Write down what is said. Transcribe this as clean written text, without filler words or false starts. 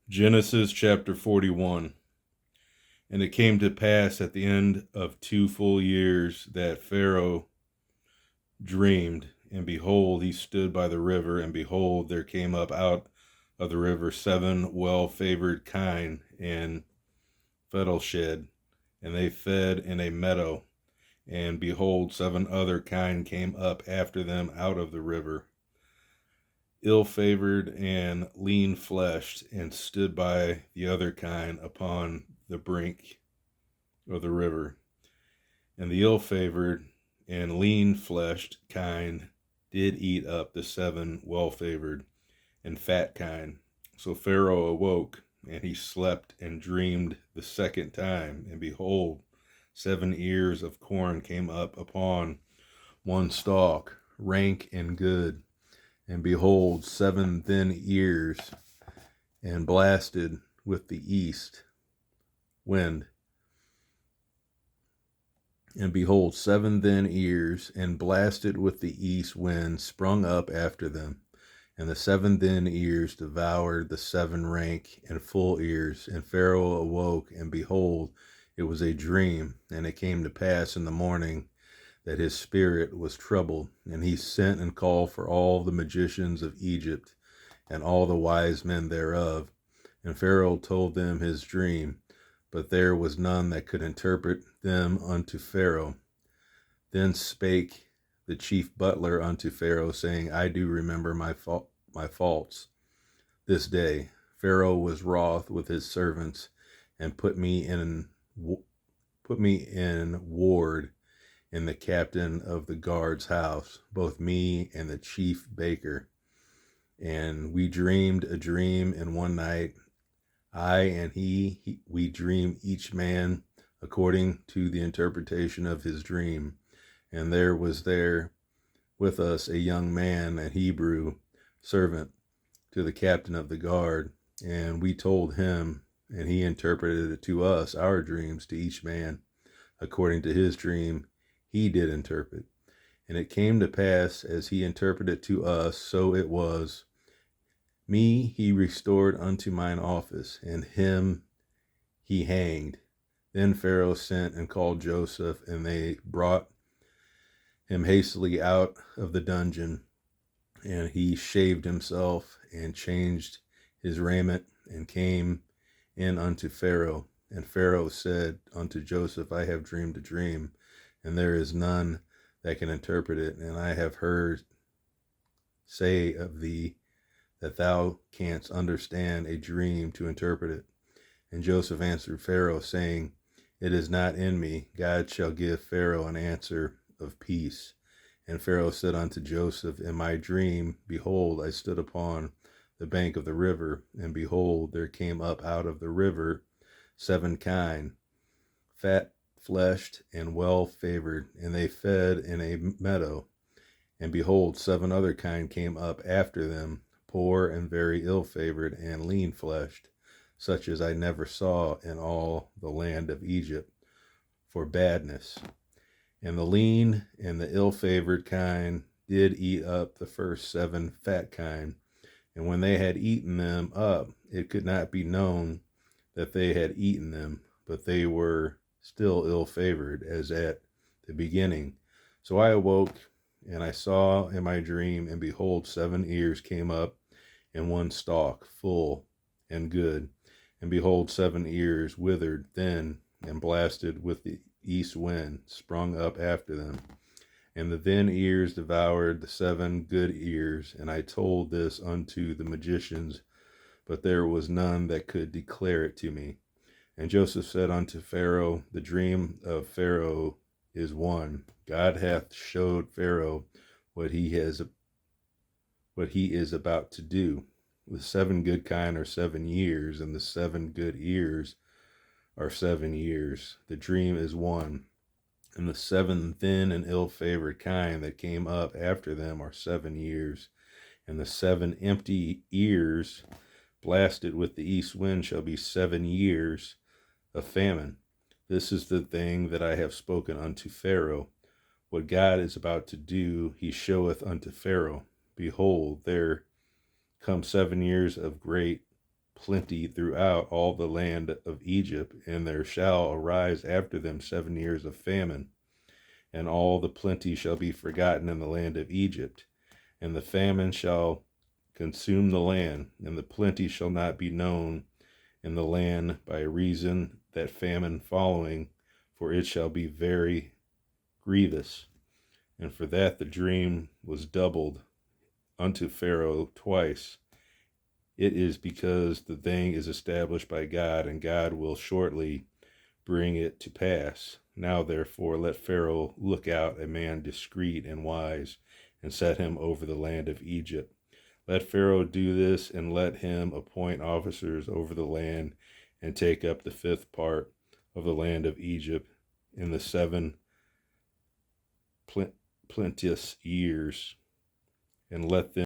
Genesis chapter 41. And it came to pass at the end of 2 full years that Pharaoh dreamed, and behold, he stood by the river, and behold, there came up out of the river 7 well-favored kine and fettleshed, and they fed in a meadow. And behold, 7 other kine came up after them out of the river, ill-favored and lean-fleshed, and stood by the other kine upon the brink of the river. And the ill-favored and lean-fleshed kine did eat up the 7 well-favored and fat kine. So Pharaoh awoke, and he slept and dreamed the second time. And behold, 7 ears of corn came up upon one stalk, rank and good. And behold, 7 thin ears, and blasted with the east wind. And behold, 7 thin ears, and blasted with the east wind, sprung up after them. And the 7 thin ears devoured the 7 rank and full ears. And Pharaoh awoke, and behold, it was a dream. And it came to pass in the morning that his spirit was troubled, and he sent and called for all the magicians of Egypt, and all the wise men thereof. And Pharaoh told them his dream, but there was none that could interpret them unto Pharaoh. Then spake the chief butler unto Pharaoh, saying, I do remember my faults this day. Pharaoh was wroth with his servants, and put me in ward in the captain of the guard's house, both me and the chief baker. And we dreamed a dream in one night, I and we dream each man according to the interpretation of his dream. And there was there with us a young man, a Hebrew servant to the captain of the guard. And we told him, and he interpreted it to us, our dreams, to each man according to his dream he did interpret. And it came to pass, as he interpreted to us, so it was. Me he restored unto mine office, and him he hanged. Then Pharaoh sent and called Joseph, and they brought him hastily out of the dungeon. And he shaved himself, and changed his raiment, and came in unto Pharaoh. And Pharaoh said unto Joseph, I have dreamed a dream, and there is none that can interpret it. And I have heard say of thee that thou canst understand a dream to interpret it. And Joseph answered Pharaoh, saying, It is not in me. God shall give Pharaoh an answer of peace. And Pharaoh said unto Joseph, In my dream, behold, I stood upon the bank of the river, and behold, there came up out of the river 7 kine, fat-fleshed and well-favored, and they fed in a meadow. And behold, 7 other kine came up after them, poor and very ill-favored and lean-fleshed, such as I never saw in all the land of Egypt, for badness. And the lean and the ill-favored kine did eat up the first 7 fat kine. And when they had eaten them up, it could not be known that they had eaten them, but they were still ill-favored, as at the beginning. So I awoke, and I saw in my dream, and behold, 7 ears came up in one stalk, full and good. And behold, 7 ears withered, thin, and blasted with the east wind, sprung up after them. And the thin ears devoured the 7 good ears. And I told this unto the magicians, but there was none that could declare it to me. And Joseph said unto Pharaoh, The dream of Pharaoh is one. God hath showed Pharaoh what he is about to do. The 7 good kine are 7 years, and the 7 good ears are 7 years. The dream is one. And the 7 thin and ill-favored kine that came up after them are 7 years. And the 7 empty ears blasted with the east wind shall be 7 years of famine. This is the thing that I have spoken unto Pharaoh. What God is about to do, he showeth unto Pharaoh. Behold, there come 7 years of great plenty throughout all the land of Egypt, and there shall arise after them 7 years of famine, and all the plenty shall be forgotten in the land of Egypt, and the famine shall consume the land, and the plenty shall not be known in the land by reason that famine following, for it shall be very grievous. And for that the dream was doubled unto Pharaoh twice. It is because the thing is established by God, and God will shortly bring it to pass. Now therefore let Pharaoh look out a man discreet and wise, and set him over the land of Egypt. Let Pharaoh do this, and let him appoint officers over the land, and take up the 5th part of the land of Egypt in the 7 plenteous years, and let them